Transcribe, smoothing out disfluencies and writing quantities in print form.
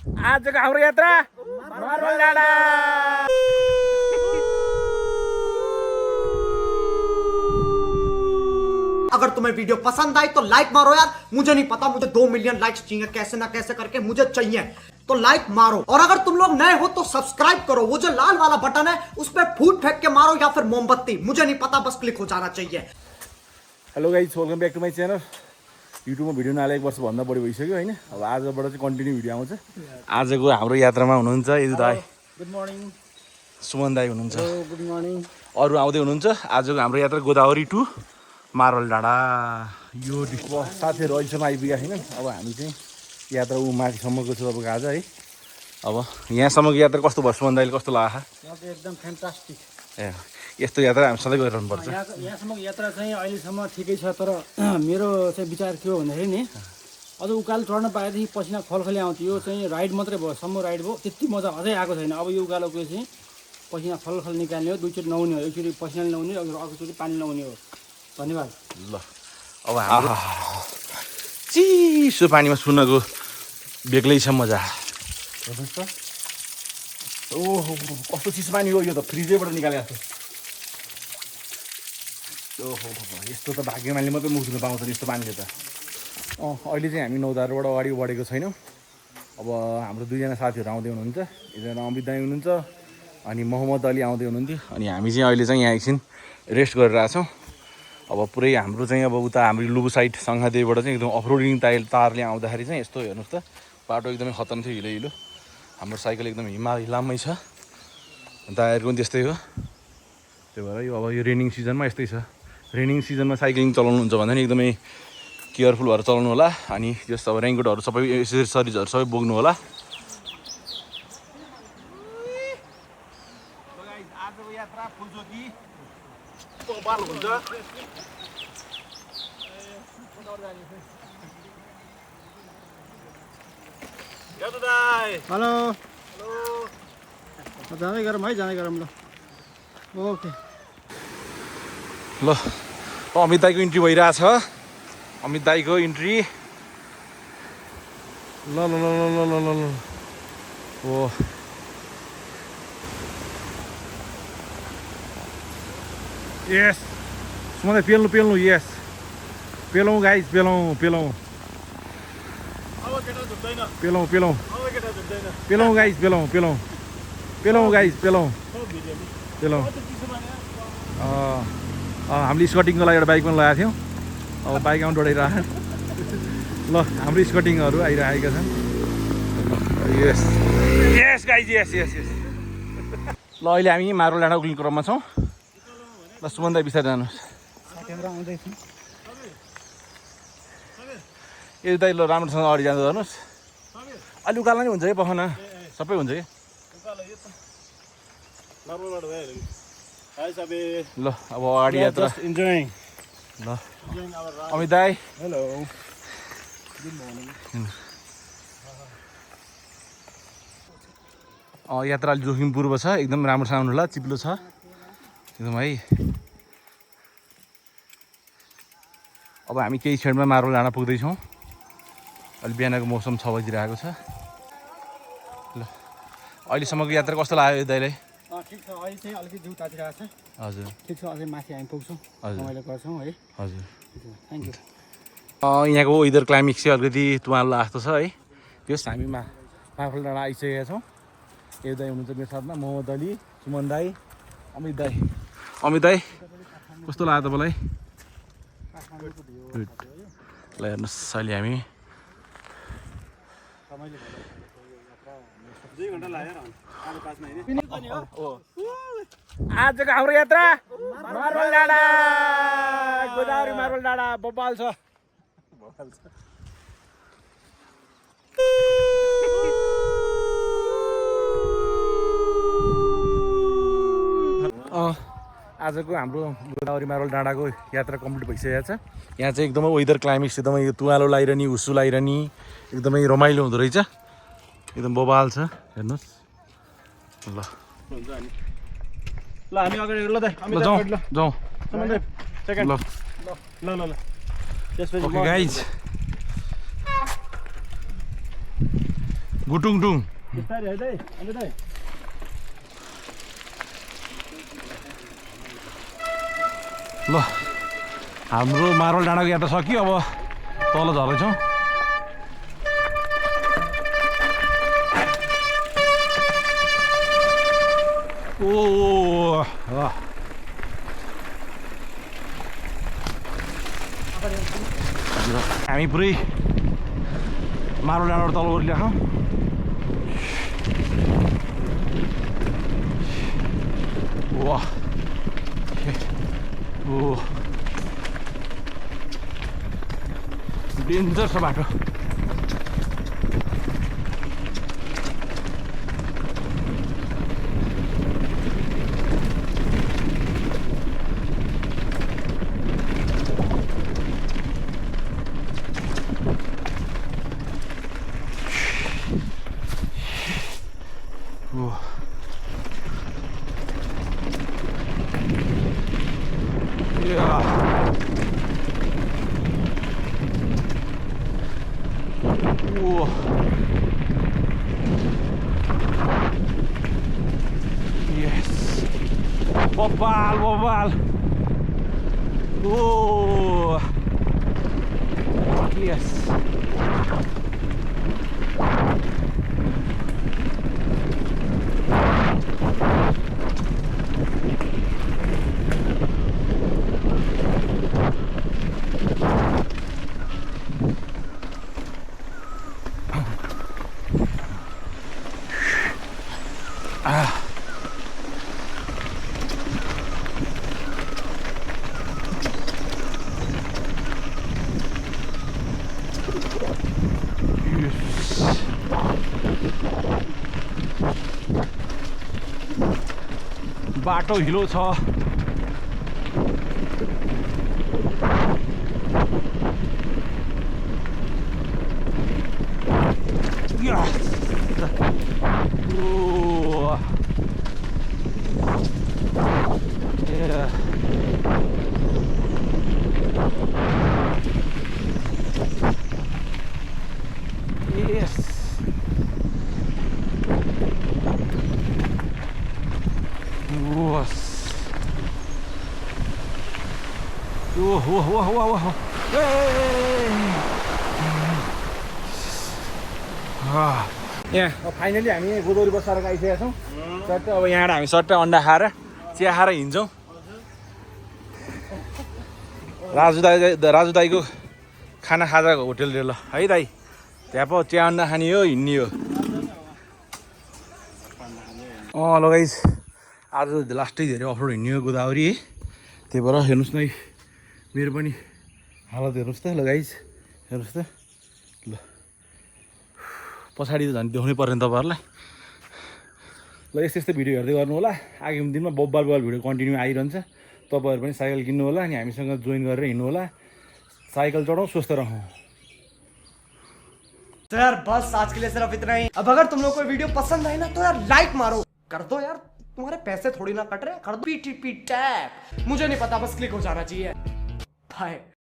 आजको हाम्रो यात्रा मार्बल डाँडा। अगर तुम्हें वीडियो पसंद आई तो लाइक मारो यार। मुझे नहीं पता, मुझे 2 मिलियन लाइक्स चाहिए, कैसे ना कैसे करके मुझे चाहिए, तो लाइक मारो। और अगर तुम लोग नए हो तो सब्सक्राइब करो, वो जो लाल वाला बटन है उस पर फूट फेंक के मारो या फिर मोमबत्ती, मुझे नहीं पता, बस क्लिक हो जाना चाहिए। Hello guys, welcome back to my channel. युट्युबमा भिडियो नहाले 1 वर्षभन्दा बढी भइसक्यो होइन। अब आजबाट चाहिँ कन्टिन्यू भिडियो आउँछ। आजको हाम्रो यात्रामा हुनुहुन्छ यदु दाई, गुड मर्निङ। सुमन दाई हुनुहुन्छ, गुड मर्निङ। अरू आउँदै हुनुहुन्छ। आजको हाम्रो यात्रा गोदावरी टु मार्बल डाँडा। यो साथीहरू अहिलेसम्म आइपुगेका छैनन्। अब हामी चाहिँ यात्रा माथिसम्मको छ तपाईँको आज है। अब यहाँसम्मको यात्रा कस्तो भयो सुमन दाइले, कस्तो लाग्यो? एकदम फ्यान्टास्टिक। ए यस्तो यात्रा हामी सधैँ गरिरहनुपर्छ। यहाँसम्मको यात्रा चाहिँ अहिलेसम्म ठिकै छ, तर मेरो चाहिँ विचार के हो भन्दाखेरि नि अझ उकालो चढ्न पाएदेखि पसिना खलखली आउँथ्यो। यो चाहिँ राइड मात्रै भयो, सम्म राइड भयो, त्यति मजा अझै आएको छैन। अब यो उकालोको चाहिँ पसिना खलखल निकाल्ने हो, दुईचोटि नुहाउने हो, एकचोटि पसिना नुहाउने, अर्कोचोटि पानी नुहाउने हो। धन्यवाद। ल अब हाम्रो चिसो पानीमा सुनको बेग्लै छ मजा। हेर्नुहोस् त, ओहो कस्तो चिसो पानी हो यो त, फ्रिजैबाट निकालेको जस्तो। ओहो यस्तो त भाग्यमानले मात्रै मुख धुन पाउँछ यस्तो पानीले त। अहिले चाहिँ हामी नौधारबाट अगाडि बढेको छैनौँ। अब हाम्रो दुईजना साथीहरू आउँदै हुनुहुन्छ। एकजना अमित दाई हुनुहुन्छ अनि मोहम्मद अली आउँदै हुनुहुन्थ्यो। अनि हामी चाहिँ अहिले चाहिँ यहाँ एकछिन रेस्ट गरिरहेछौँ। अब पुरै हाम्रो चाहिँ अब उता हाम्रो लुबु साइड सङ्घादेवीबाट चाहिँ एकदम अफरोडिङ तारले आउँदाखेरि चाहिँ यस्तो हेर्नुहोस् त, बाटो एकदमै खतम थियो, हिलो हिलो। हाम्रो साइकल एकदम हिलामै छ, टायरको पनि त्यस्तै हो। त्यही भएर यो अब यो रेनिङ सिजनमा यस्तै छ। रेनिङ सिजनमा साइक्लिङ चलाउनुहुन्छ भने नि एकदमै केयरफुल भएर चलाउनु होला। अनि जस्तो अब रेनकोटहरू सबै एसेसरिजहरू सबै बोक्नु होला। आजको यात्रा फुलचोकी पोपाल हुन्छ। हेलो जाँदै गरौँ है, जाँदै गरौँ। ल ओके। ल अमित दाईको इन्ट्री भइरहेछ। अमित दाईको इन्ट्री। ल ल ल ल ल ल ल ओ यस सुमन दाई पेल्नु पेल्नु, यस पेलौँ गाइज, पेलौँ पेलौँ पेलौँ पेलौँ पेलौँ गाइज, पेलौँ पेलौँ पेलौँ गाइज, पेलौँ पेलौँ। हामीले स्कटिङको लागि एउटा बाइक पनि लगाएको थियौँ। अब बाइक आउनु डढाइरहेको। ल हाम्रो स्कटिङहरू आइरहेका छन्। यस यस गाइज, यस यस यस। ल अहिले हामी मार्बल डाँडा उक्लिने क्रममा छौँ। ल सुमन दाई बिस्तारै जानुहोस्। ए दाइ ल राम्रोसँग अगाडि जाँदा जानुहोस्। अलि उकालो नै हुन्छ कि पखना सबै हुन्छ कि। ल अब अगाडि यात्रा इन्जोइङ। ल अमित दाई हेलो गुड मर्निङ। यात्रा अलिक जोखिमपूर्व छ, एकदम राम्रोसँग आउनु होला, चिप्लो छ एकदम है। अब हामी केही क्षणमा मार्बल डाँडा पुग्दैछौँ। अहिले बिहानको मौसम 6 बजिरहेको छ। ल अहिलेसम्मको यात्रा कस्तो लाग्यो दाइलाई? ठिक छ, अहिले चाहिँ अलिकति जिउ तातिरहेको छ। हजुर ठिक छ, अझै माथि हामी पुग्छौँ, रमाइलो गर्छौँ है। हजुर थ्याङ्क यू। यहाँको वेदर क्लाइमेट चाहिँ अलिकति तुवालो जस्तो छ है। त्यस हामी मार्बल डाँडा आइसकेका छौँ। ए दाई हुनुहुन्छ मेरो साथमा, मोहम्मद अली, सुमन दाई, अमित दाई। अमित दाई कस्तो लाग्यो तपाईँलाई? ल हेर्नुहोस् अहिले हामी आजको हाम्रो यात्रा मार्बल डाँडा, गोदावरी मार्बल डाँडा बब्बाल छ। आजको हाम्रो गोदावरी मार्बल डाँडाको यात्रा कम्प्लिट भइसकेको छ। यहाँ चाहिँ एकदमै वेदर क्लाइमेक्स एकदमै तुवालो लागिरहने, हुस्सु लागिरहने, एकदमै रमाइलो हुँदो रहेछ, एकदम बबाल छ हेर्नुहोस्। ल ल हामी अगाडि ल दाइ, ल जाउँ जाउँ सेकेन्ड। ल ल ल ल त्यसपछि ओके गाइज, भुटुङटुङ बिस्तारै है दाइ अन्त दाइ ल हाम्रो मार्बल डाँडाको यात्रा सकियो अब तल झर्दैछौँ हामी पुरै मार्बल डाँडाबाट तल ओर्लिएको वाह ओ डेन्जर छ बाटो Whoa. Yes. Bobal, bobal. Oh. Yes. बाटो हिलो छ यहाँ फाइनली हामी गोदावरी बसाएर आइसकेका छौँ सट्टै अब यहाँबाट हामी सट्टै अन्डा खाएर चिया खाएर हिँड्छौँ राजु दाईको खाना खाजाको होटेल रे ल है दाई त्यहाँ पो चिया अन्डा खाने हो हिँड्ने हो ल गाइस आज लास्टै धेरै अफरोड हिँड्ने हो गोदावरी है त्यही भएर हेर्नुहोस् न है मेरो पनि हालत हेर्नुहोस् त ल गाइस हेर्नुहोस् त ल पछाडि त झन् देखाउनै पर्ने तपाईँहरूलाई ल यस्तो यस्तो भिडियो हेर्दै गर्नु होला आगामी दिनमा बब्बाल भिडियो कन्टिन्यू आइरहन्छ तपाईँहरू पनि साइकल किन्नु होला अनि हामीसँग जोइन गरेर हिँड्नु होला साइकल चढाउँ स्वस्थ रहौँ तो यार बस आज के लिए सिर्फ इतना ही अब अगर तुम लोग को वीडियो पसंद आए ना तो यार लाइक मारो कर दो यार तुम्हारे पैसे थोड़ी ना कट रहे कर दो पीटी टैप मुझे नहीं पता बस क्लिक हो जाना चाहिए बाय